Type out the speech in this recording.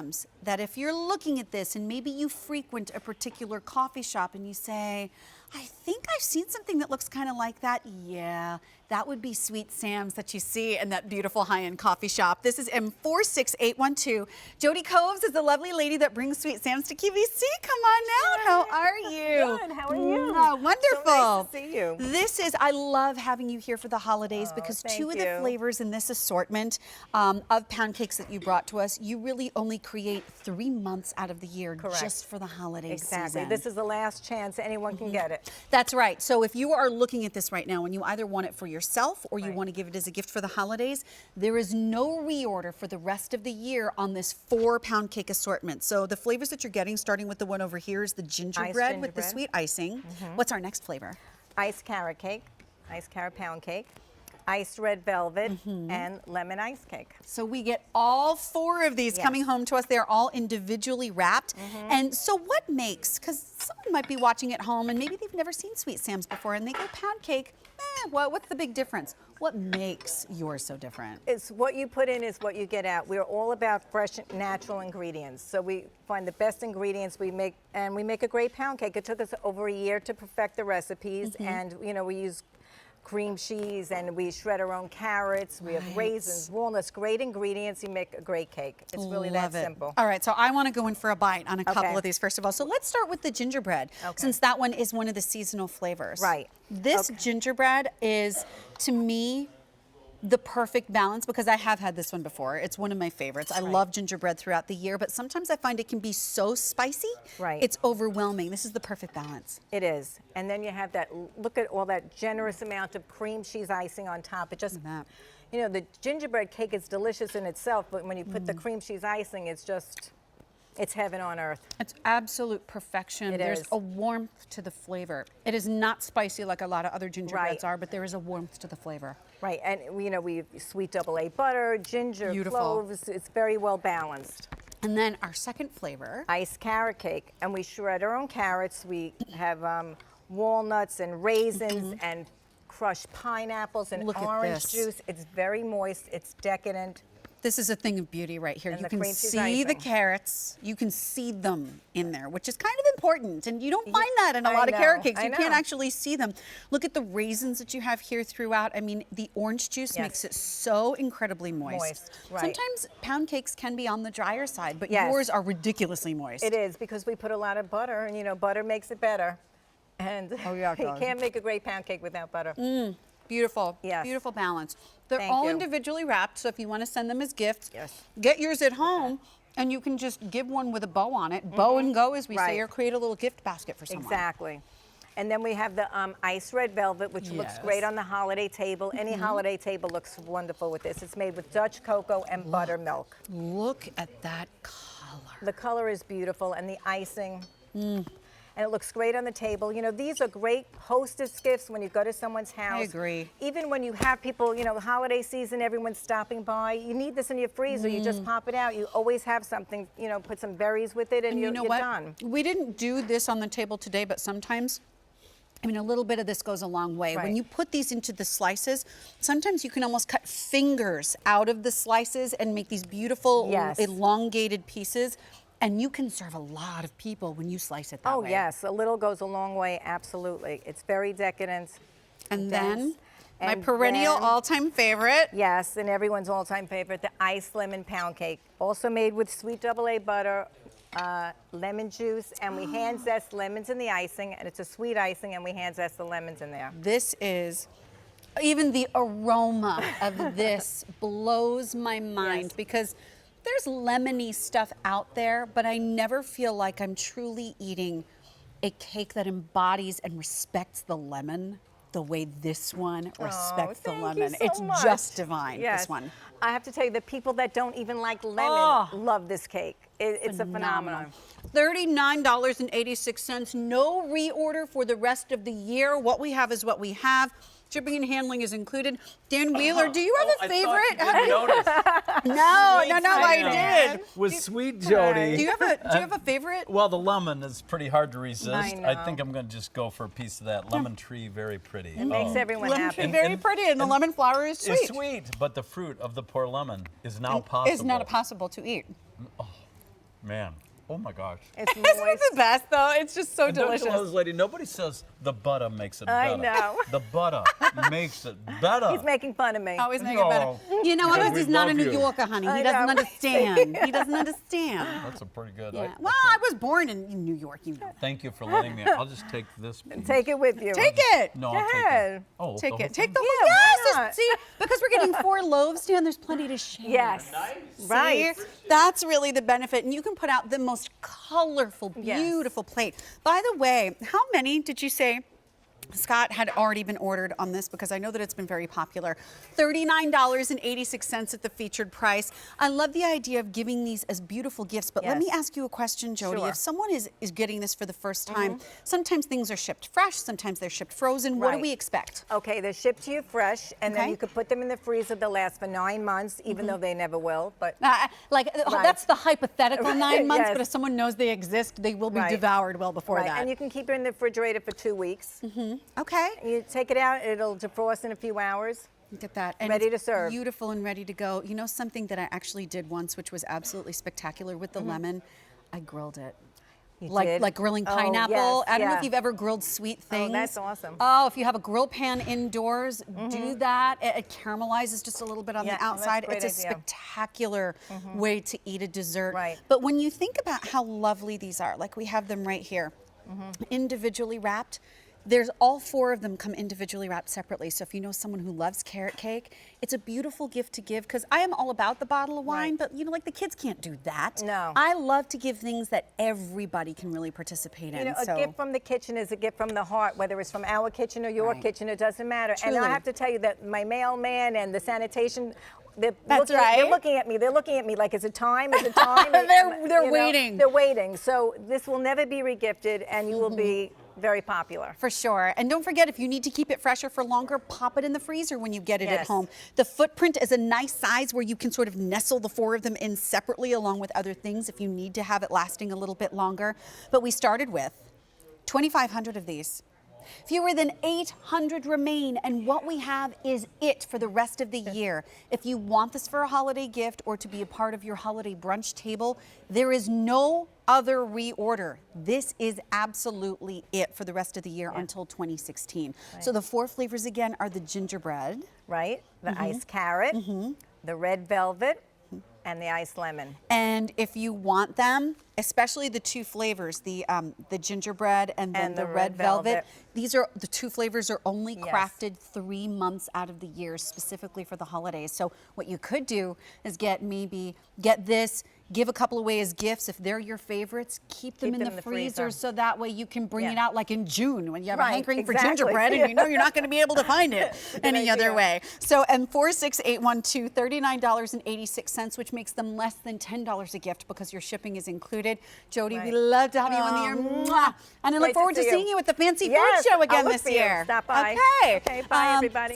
Sam's that if you're looking at this and maybe you frequent a particular coffee shop and you say, I think I've seen something that looks kind of like that. Yeah, that would be Sweet Sam's that you see in that beautiful high-end coffee shop. This is M46812. Jody Coves is the lovely lady that brings Sweet Sam's to QVC. Come on out. How are you? Good. How are you? Wonderful. So nice to see you. I love having you here for the holidays because two of the flavors in this assortment of pound cakes that you brought to us, you really only create 3 months out of the year just for the holiday season. This is the last chance anyone can get it. That's right. So if you are looking at this right now and you either want it for yourself or you want to give it as a gift for the holidays, there is no reorder for the rest of the year on this 4-pound cake assortment. So the flavors that you're getting, starting with the one over here, is the gingerbread with the sweet icing. What's our next flavor? Iced carrot cake, iced carrot pound cake, iced red velvet, and lemon ice cake. So we get all 4 of these coming home to us. They're all individually wrapped. And so what makes, because someone might be watching at home and maybe they've never seen Sweet Sam's before and they go pound cake, what's the big difference? What makes yours so different? It's what you put in is what you get out. We're all about fresh, natural ingredients. So we find the best ingredients we make, and we make a great pound cake. It took us over a year to perfect the recipes, and we use cream cheese, and we shred our own carrots. We have raisins, walnuts, great ingredients. You make a great cake. It's really that simple. All right, so I want to go in for a bite on a couple of these first of all. So let's start with the gingerbread, since that one is one of the seasonal flavors. Right. This gingerbread is, to me, the perfect balance because I have had this one before. It's one of my favorites. I love gingerbread throughout the year, but sometimes I find it can be so spicy. It's overwhelming. This is the perfect balance. It is. And then you have that, look at all that generous amount of cream cheese icing on top. It just, the gingerbread cake is delicious in itself, but when you put the cream cheese icing, it's just, it's heaven on earth. It's absolute perfection. There's a warmth to the flavor. It is not spicy like a lot of other gingerbreads are, but there is a warmth to the flavor. Right, and we have sweet AA butter, ginger, cloves. It's very well balanced. And then our second flavor, iced carrot cake, and we shred our own carrots. We have walnuts and raisins and crushed pineapples and orange juice. It's very moist. It's decadent. This is a thing of beauty right here. You can see the carrots. You can see them in there, which is kind of important. And you don't find that in a lot of carrot cakes. You can't actually see them. Look at the raisins that you have here throughout. I mean, the orange juice makes it so incredibly moist. Sometimes pound cakes can be on the drier side, but yours are ridiculously moist. It is, because we put a lot of butter, and butter makes it better. And you can't make a great pound cake without butter. Beautiful. Beautiful balance. They're all individually wrapped, so if you want to send them as gifts, get yours at home, and you can just give one with a bow on it. Bow and go, as we say, or create a little gift basket for someone. Exactly. And then we have the iced red velvet, which looks great on the holiday table. Any holiday table looks wonderful with this. It's made with Dutch cocoa and buttermilk. Look at that color. The color is beautiful, and the icing. And it looks great on the table. These are great hostess gifts when you go to someone's house. I agree. Even when you have people, the holiday season, everyone's stopping by. You need this in your freezer. You just pop it out. You always have something, put some berries with it, and you're done. We didn't do this on the table today, but sometimes, a little bit of this goes a long way. When you put these into the slices, sometimes you can almost cut fingers out of the slices and make these beautiful elongated pieces. And you can serve a lot of people when you slice it that way. Oh, yes. A little goes a long way, absolutely. It's very decadent. And then, my perennial all-time favorite. Yes, and everyone's all-time favorite, the iced lemon pound cake. Also made with sweet AA butter, lemon juice, and we hand zest lemons in the icing, and it's a sweet icing, and we hand zest the lemons in there. This is, even the aroma of this blows my mind because there's lemony stuff out there, but I never feel like I'm truly eating a cake that embodies and respects the lemon the way this one respects the lemon. It's just divine, this one. I have to tell you, the people that don't even like lemon love this cake. It's a phenomenon. $39.86, no reorder for the rest of the year. What we have is what we have. Shipping and handling is included. Dan Wheeler, do you have a favorite? I notice. I did. With Sweet Jody. Do you have a favorite? Well, the lemon is pretty hard to resist. I think I'm going to just go for a piece of that lemon tree. Very pretty. It makes everyone lemon happy. Tree very pretty, and the lemon flower is sweet. It's sweet, but the fruit of the poor lemon is now possible. Is not possible to eat. Man, oh my gosh. It's Isn't it moist. the best though? It's just so And don't you delicious. love this lady? Nobody says the butter makes it I better. know. The butter makes it better. He's making fun of me. Always make it better. No. You know what? Because Because he's we not a love New you. Yorker, honey. He I doesn't know. understand. He doesn't understand. That's a pretty good. Yeah. Well, I was born in New York, you know. Thank you for letting me. I'll just take this piece. Take it with you. Take it. No, Go I'll take it. ahead. Oh, Take the it. Take whole the thing? whole. Yeah, why Yes. not? See, because we're getting 4 loaves, Dan. There's plenty to share. Yes. See? Right. That's really the benefit. And you can put out the most colorful, Yes. beautiful plate. By the way, how many did you say Scott had already been ordered on this? Because I know that it's been very popular. $39.86 at the featured price. I love the idea of giving these as beautiful gifts, but let me Yes. ask you a question, Jody. Sure. If someone is getting this for the first time, sometimes things are shipped fresh, sometimes they're shipped frozen. What do Right. we expect? Okay, they're shipped to you fresh, and Okay. then you could put them in the freezer. They'll last for 9 months, even though they never will. But That's the hypothetical 9 months, Yes. but if someone knows they exist, they will be Right. devoured well before right, that. and you can keep it in the refrigerator for 2 weeks. Okay. You take it out; it'll defrost in a few hours. Look at that. And Ready it's to serve. Beautiful and ready to go. You know something that I actually did once, which was absolutely spectacular with the lemon? I grilled it. You Like did? grilling Oh, pineapple. yes, I don't know yeah. if you've ever grilled sweet things. that's awesome. Oh, if you have a grill pan indoors, do that. It caramelizes just a little bit on Yeah, the that's a outside. great It's a idea. spectacular way to eat a dessert. Right. But when you think about how lovely these are, like we have them right here, individually wrapped. There's all 4 of them come individually wrapped separately. So if you know someone who loves carrot cake, it's a beautiful gift to give, because I am all about the bottle of wine, Right. but you know, like the kids can't do that. No. I love to give things that everybody can really participate in. You know, so. a gift from the kitchen is a gift from the heart, whether it's from our kitchen or your Right. kitchen, it doesn't matter. And Truly. I have to tell you that my mailman and the sanitation, they're That's looking, right. They're looking at me. They're looking at me like, is it time? Is it time? They're You know, waiting. They're waiting. So this will never be regifted, and you will be very popular. For sure. And don't forget, if you need to keep it fresher for longer, pop it in the freezer when you get it at Yes. home. The footprint is a nice size where you can sort of nestle the 4 of them in separately along with other things if you need to have it lasting a little bit longer. But we started with 2,500 of these. Fewer than 800 remain, and what we have is it for the rest of the year. If you want this for a holiday gift or to be a part of your holiday brunch table, there is no other reorder. This is absolutely it for the rest of the year until 2016. So the 4 flavors again are the gingerbread, Right? The iced carrot, the red velvet, and the iced lemon. and if you want them, especially the 2 flavors, the gingerbread and then And the the red red velvet. velvet. These are the 2 flavors are only Yes. crafted 3 months out of the year specifically for the holidays. So what you could do is get this, give a couple away as gifts if they're your favorites. Keep them in the freezer so that way you can bring Yeah. it out like in June when you have a Right, hankering for exactly. gingerbread and you know you're not going to be able to find it any other idea. way. So and 46812, $39.86, which makes them less than $10 a gift because your shipping is included. Jody, we Right. love to have you on the air. Mwah. And I look Great to forward to see you. seeing you at the Fancy Yes, Food Show I'll again look this for you. year. Stop by. Okay. Okay, bye everybody.